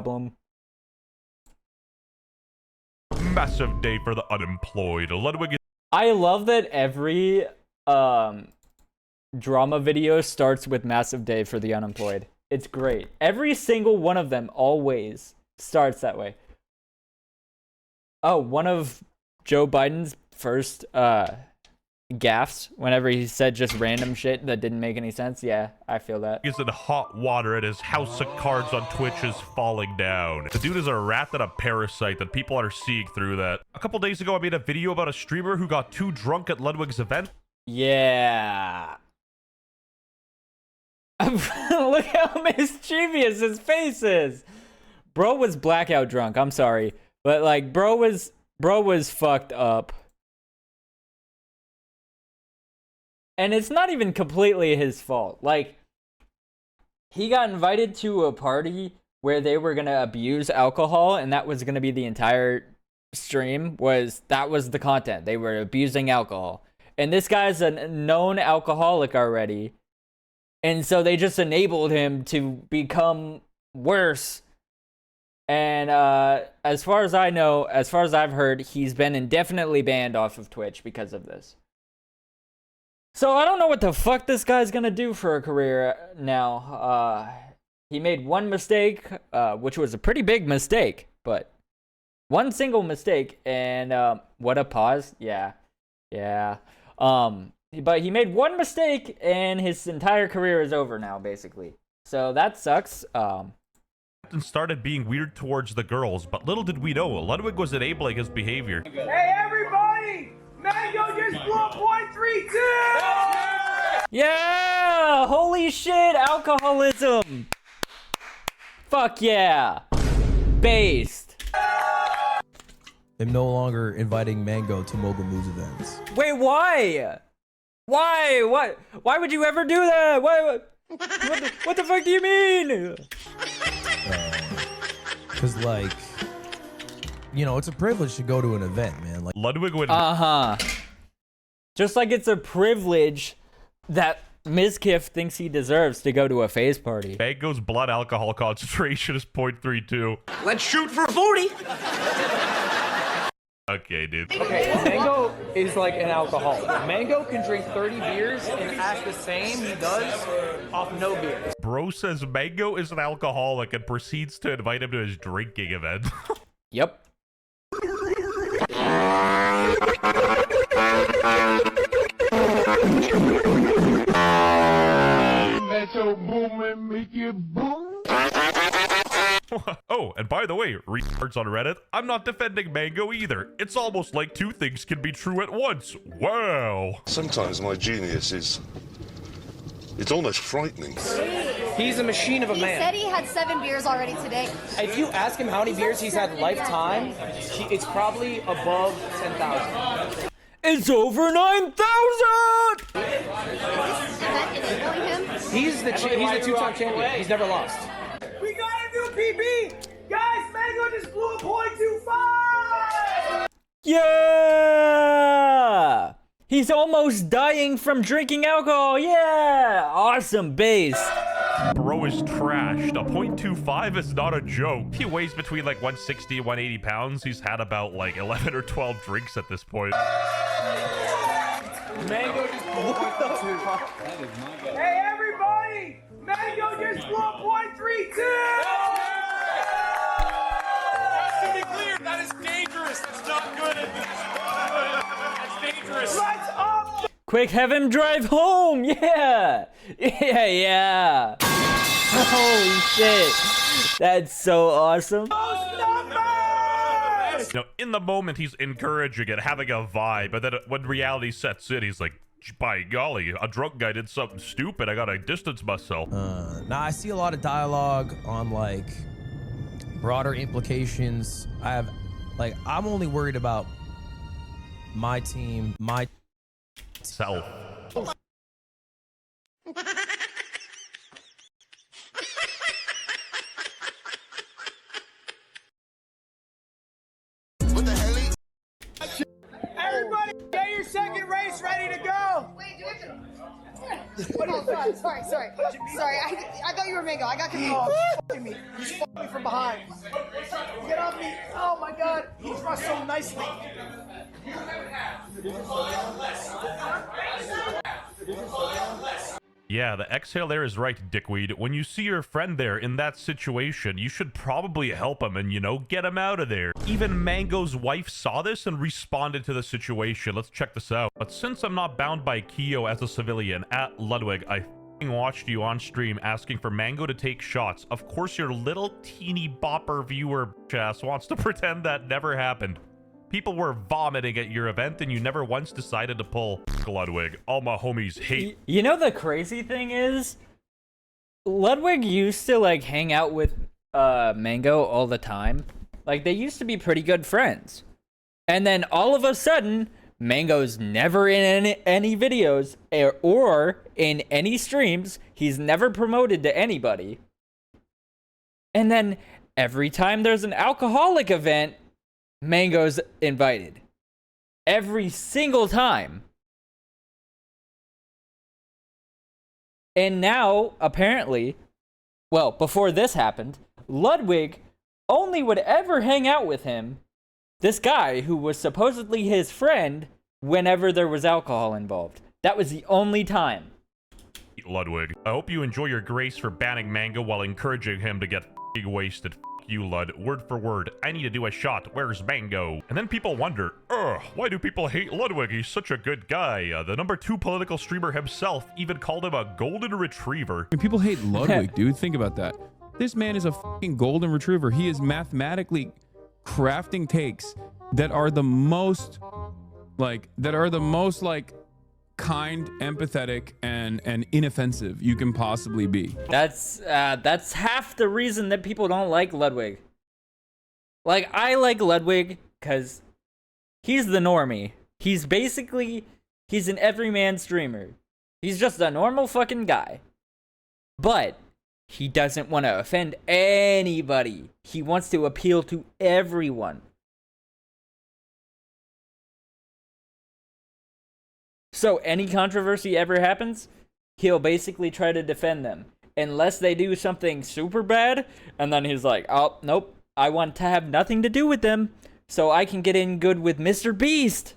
problem. Massive day for the unemployed. Ludwig is I love that every drama video starts with massive day for the unemployed. It's great. Every single one of them always starts that way. Oh, one of Joe Biden's first gaffes whenever he said just random shit that didn't make any sense. Yeah, I feel that. in hot water and his house of cards on Twitch is falling down. The dude is a rat and a parasite that people are seeing through that. A couple days ago, I made a video about a streamer who got too drunk at Ludwig's event. Yeah. Look how mischievous his face is. Bro was blackout drunk. I'm sorry. But like bro was fucked up. And it's not even completely his fault. Like, he got invited to a party where they were gonna abuse alcohol, and that was gonna be the entire stream. That was the content. They were abusing alcohol. And this guy's a known alcoholic already. And so they just enabled him to become worse. And as far as I know, as far as I've heard, he's been indefinitely banned off of Twitch because of this. So I don't know what the fuck this guy's gonna do for a career now. He made one mistake, which was a pretty big mistake, but one single mistake, and what a pause. Yeah. But he made one mistake, and his entire career is over now, basically. So that sucks. And started being weird towards the girls, but little did we know, Ludwig was enabling his behavior. Hey everybody! Mango just blew up .32! Yeah! Holy shit, alcoholism! Fuck yeah! Based. I'm no longer inviting Mango to Mobile Moves events. Wait, why? Why? What? Why would you ever do that? Why? What the fuck do you mean? Cause like, you know, it's a privilege to go to an event, man. Like Ludwig would just like it's a privilege that Mizkif thinks he deserves to go to a phase party. Mango's blood alcohol concentration is 0.32. Let's shoot for 40! Okay, dude. Okay, Mango is like an alcoholic. Mango can drink 30 beers and act the same he does off no beer. Bro says Mango is an alcoholic and proceeds to invite him to his drinking event. Yep. Oh, and by the way, retards on Reddit, I'm not defending Mango either. It's almost like two things can be true at once. Wow. Sometimes my genius it's almost frightening. He's a machine of a man. He said he had 7 beers already today. If you ask him how many beers he's had lifetime, it's probably above 10,000. It's over 9,000! He's the two-time champion. He's never lost. We got a new PB! Guys, Mango just blew a .25! Yeah! He's almost dying from drinking alcohol. Yeah! Awesome base. Bro is trashed. A 0.25 is not a joke. He weighs between like 160 and 180 pounds. He's had about like 11 or 12 drinks at this point. Mango just blew up the Hey everybody! Mango just blew a .32! To be clear, that is dangerous. That's not good. That's dangerous. Let's up! Quick, have him drive home. Yeah. Yeah. Holy shit. That's so awesome. You know, in the moment, he's encouraging it, having a vibe, but then when reality sets in, he's like, by golly, a drunk guy did something stupid. I gotta distance myself. now I see a lot of dialogue on like broader implications. I'm only worried about my team, my Self. Everybody, get your second race ready to go! Wait, do we have to... Oh, sorry. I thought you were Mango. I got confused. Me. me from behind. Get off me. Oh my god. He thrust so nicely. Yeah, the exhale there is right, dickweed. When you see your friend there in that situation, you should probably help him and, you know, get him out of there. Even Mango's wife saw this and responded to the situation. Let's check this out. But since I'm not bound by Keo as a civilian, at Ludwig, I watched you on stream asking for Mango to take shots. Of course, your little teeny bopper viewer ass wants to pretend that never happened. People were vomiting at your event and you never once decided to pull. Ludwig, all my homies hate. You know the crazy thing is, Ludwig used to like hang out with Mango all the time. Like they used to be pretty good friends. And then all of a sudden, Mango's never in any videos or in any streams. He's never promoted to anybody. And then every time there's an alcoholic event, Mango's invited. Every single time. And now, apparently, well, before this happened, Ludwig only would ever hang out with him, this guy who was supposedly his friend, whenever there was alcohol involved. That was the only time. Ludwig, I hope you enjoy your grace for banning Mango while encouraging him to get f***ing wasted. You, Lud. Word for word. I need to do a shot. Where's Mango? And then people wonder, why do people hate Ludwig? He's such a good guy. The #2 political streamer himself even called him a golden retriever. People hate Ludwig, dude. Think about that. This man is a fucking golden retriever. He is mathematically crafting takes that are the most, kind, empathetic, and inoffensive you can possibly be. That's half the reason that people don't like Ludwig. Like, I like Ludwig because he's the normie. He's an everyman streamer. He's just a normal fucking guy. But he doesn't want to offend anybody. He wants to appeal to everyone. So any controversy ever happens, he'll basically try to defend them. Unless they do something super bad, and then he's like, oh, nope, I want to have nothing to do with them, so I can get in good with Mr. Beast.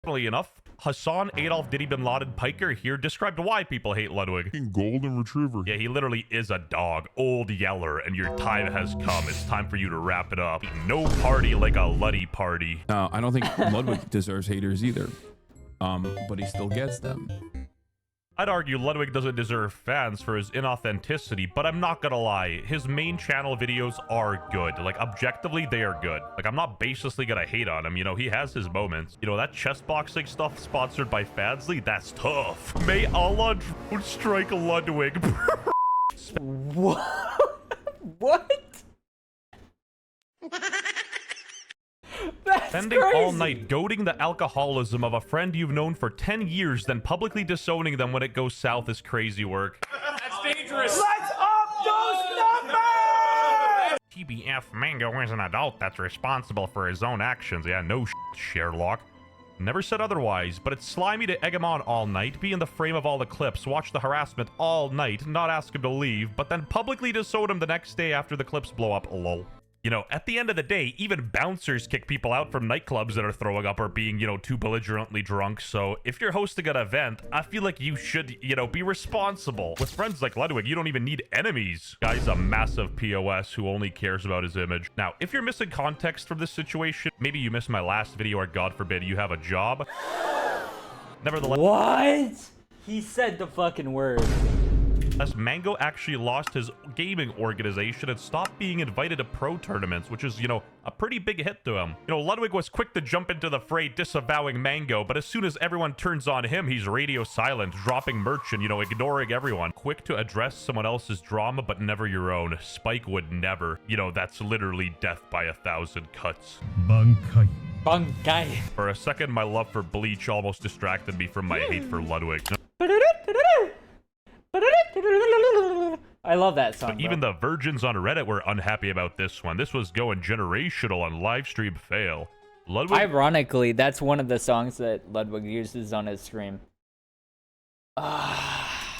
Funnily enough, Hassan Adolf Diddy Bin Laden Piker here described why people hate Ludwig. Golden retriever. Yeah, he literally is a dog, old yeller, and your time has come. It's time for you to wrap it up. No party like a Luddy party. No, I don't think Ludwig deserves haters either. But he still gets them. I'd argue Ludwig doesn't deserve fans for his inauthenticity, but I'm not gonna lie, his main channel videos are good. Like, objectively, they are good. Like, I'm not baselessly gonna hate on him, you know, he has his moments. You know, that chess boxing stuff sponsored by Fadsley, that's tough. May Allah drone strike Ludwig. What? What? That's Spending crazy. all night goading the alcoholism of a friend you've known for 10 years, then publicly disowning them when it goes south is crazy work. That's dangerous. Let's up those numbers! TBF, Mango is an adult that's responsible for his own actions. Yeah, no Sherlock. Never said otherwise, but it's slimy to egg him on all night, be in the frame of all the clips, watch the harassment all night, not ask him to leave, but then publicly disown him the next day after the clips blow up, lol. You know, at the end of the day, even bouncers kick people out from nightclubs that are throwing up or being, you know, too belligerently drunk. So if you're hosting an event, I feel like you should, you know, be responsible. With friends like Ludwig, you don't even need enemies. Guy's a massive POS who only cares about his image. Now, if you're missing context from this situation, maybe you missed my last video or God forbid you have a job. Nevertheless, What? He said the fucking word. Mango actually lost his gaming organization and stopped being invited to pro tournaments, which is, you know, a pretty big hit to him. You know, Ludwig was quick to jump into the fray disavowing Mango, but as soon as everyone turns on him, he's radio silent, dropping merch and, you know, ignoring everyone. Quick to address someone else's drama, but never your own. Spike would never. You know, that's literally death by 1,000 cuts. Bunkai. For a second, my love for Bleach almost distracted me from my hate for Ludwig. I love that song. But even the virgins on Reddit were unhappy about this one. This was going generational on livestream fail. Ludwig. Ironically, that's one of the songs that Ludwig uses on his stream.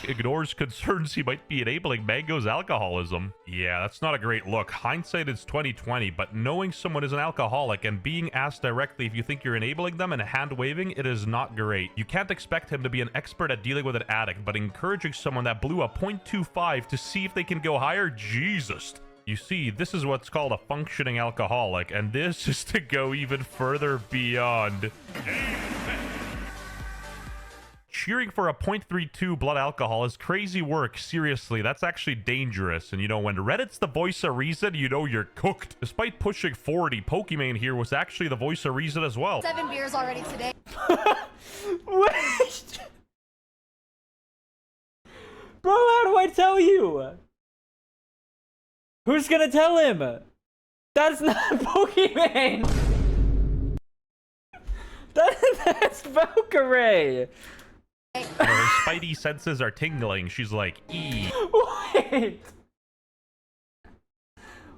ignores concerns he might be enabling Mango's alcoholism. Yeah, that's not a great look. Hindsight is 20/20, but knowing someone is an alcoholic and being asked directly if you think you're enabling them and hand-waving, it is not great. You can't expect him to be an expert at dealing with an addict, but encouraging someone that blew a .25 to see if they can go higher? Jesus. You see, this is what's called a functioning alcoholic, and this is to go even further beyond. Cheering for a .32 blood alcohol is crazy work. Seriously, that's actually dangerous. And you know, when Reddit's the voice of reason, you know you're cooked. Despite pushing 40, Pokimane here was actually the voice of reason as well. 7 beers already today. What? Bro, how do I tell you? Who's gonna tell him? That's not Pokimane. That's Valkyrie. Her spidey senses are tingling. She's like, "E."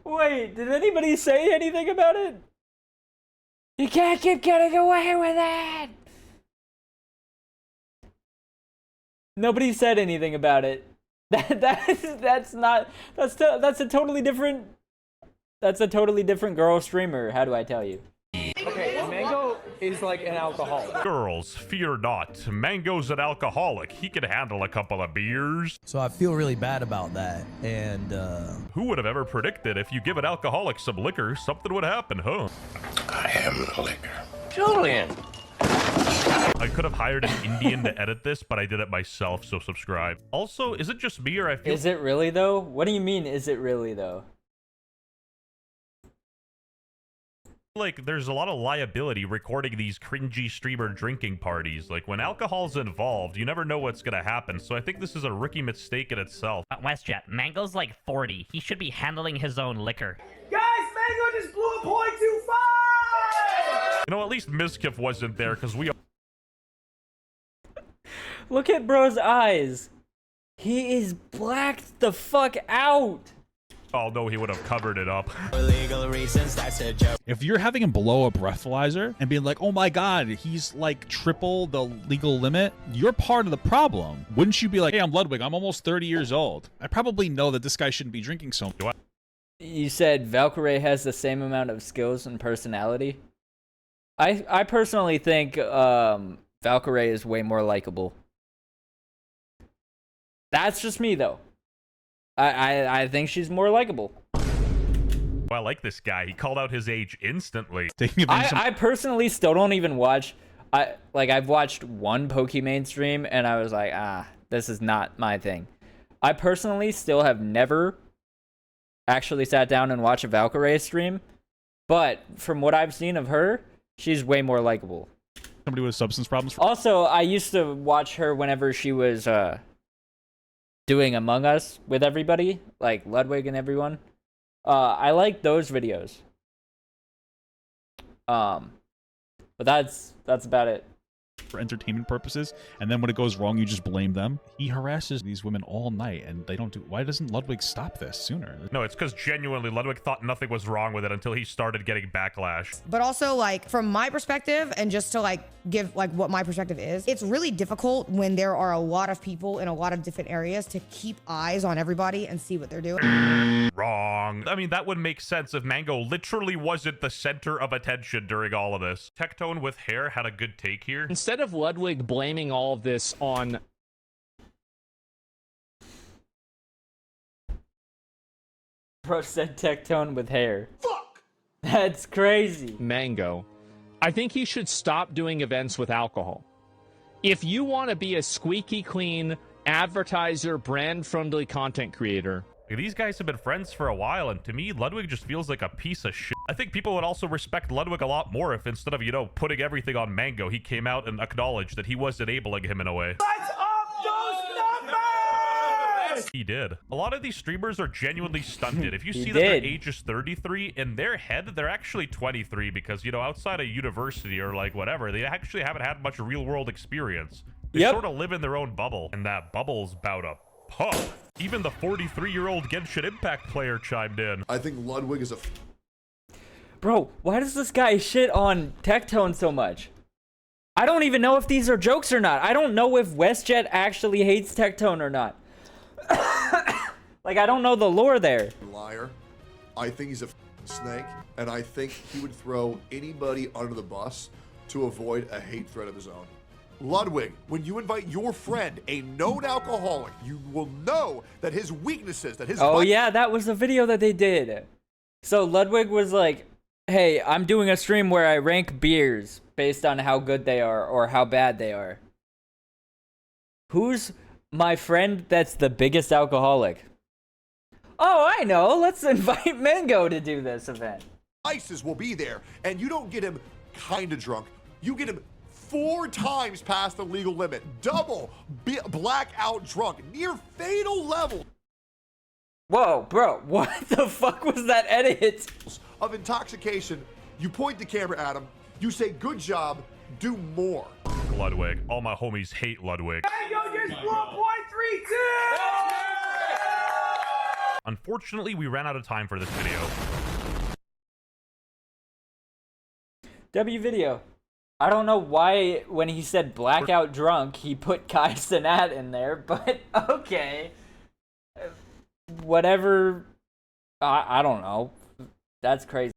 Wait, did anybody say anything about it? You can't keep getting away with it. Nobody said anything about it. That's a totally different girl streamer. How do I tell you? Okay, Mango is like an alcoholic. Girls, fear not. Mango's an alcoholic. He can handle a couple of beers. So I feel really bad about that. And Who would have ever predicted if you give an alcoholic some liquor, something would happen, huh? I am the liquor. Julian. I could have hired an Indian to edit this, but I did it myself, so subscribe. Also, is it just me or I feel... Is it really though? What do you mean, is it really though? Like there's a lot of liability recording these cringy streamer drinking parties. Like when alcohol's involved, you never know what's gonna happen. So I think this is a rookie mistake in itself. WestJet, Mango's like 40. He should be handling his own liquor. Guys, Mango just blew a .25! You know, at least Mizkif wasn't there because we... Look at bro's eyes. He is blacked the fuck out. all know he would have covered it up. For legal reasons, that's a joke. If you're having him blow a breathalyzer and being like, oh my god, he's like triple the legal limit, you're part of the problem. Wouldn't you be like, hey, I'm Ludwig, I'm almost 30 years old. I probably know that this guy shouldn't be drinking so much. You said Valkyrie has the same amount of skills and personality? I personally think Valkyrie is way more likable. That's just me, though. I think she's more likable. I like this guy. He called out his age instantly. I personally still don't even watch. I've watched one Pokimane stream and I was like, this is not my thing. I personally still have never actually sat down and watched a Valkyrie stream, but from what I've seen of her, she's way more likable. Somebody with substance problems. Also, I used to watch her whenever she was doing Among Us with everybody, like Ludwig and everyone. I like those videos. But that's about it. For entertainment purposes, and then when it goes wrong, you just blame them. He harasses these women all night, and they don't do. Why doesn't Ludwig stop this sooner? No, it's because genuinely Ludwig thought nothing was wrong with it until he started getting backlash. But also, like, from my perspective, and just to like give like what my perspective is, it's really difficult when there are a lot of people in a lot of different areas to keep eyes on everybody and see what they're doing. Wrong. I mean, that would make sense if Mango literally wasn't the center of attention during all of this. Tectone with hair had a good take here. Instead of Ludwig blaming all of this on Bro said Tectone with hair. Fuck! That's crazy. Mango, I think he should stop doing events with alcohol. If you want to be a squeaky clean advertiser, brand-friendly content creator, these guys have been friends for a while, and to me, Ludwig just feels like a piece of shit. I think people would also respect Ludwig a lot more if instead of, you know, putting everything on Mango, he came out and acknowledged that he was enabling him in a way. Let's up those numbers! He did. A lot of these streamers are genuinely stunted. If you see He that their did. age is 33, in their head, they're actually 23 because, you know, outside of university or like whatever, they actually haven't had much real-world experience. They Yep. sort of live in their own bubble, and that bubble's about to pop. Even the 43-year-old Genshin Impact player chimed in. I think Ludwig is a... Bro, why does this guy shit on Tectone so much? I don't even know if these are jokes or not. I don't know if WestJet actually hates Tectone or not. Like, I don't know the lore there. Liar. I think he's a snake, and I think he would throw anybody under the bus to avoid a hate threat of his own. Ludwig, when you invite your friend, a known alcoholic, you will know that his weaknesses, that his... Oh yeah, that was the video that they did. So Ludwig was like, hey, I'm doing a stream where I rank beers based on how good they are or how bad they are. Who's my friend that's the biggest alcoholic? Oh, I know. Let's invite Mango to do this event. Vices will be there, and you don't get him kind of drunk. You get him 4 times past the legal limit. Double blackout drunk, near fatal level. Whoa, bro, what the fuck was that edit? Of intoxication. You point the camera at him. You say, good job, do more. Ludwig. All my homies hate Ludwig. Mango just blew a .32! Unfortunately, we ran out of time for this video. W video. I don't know why when he said blackout drunk, he put Kai Cenat in there, but okay. Whatever. I don't know. That's crazy.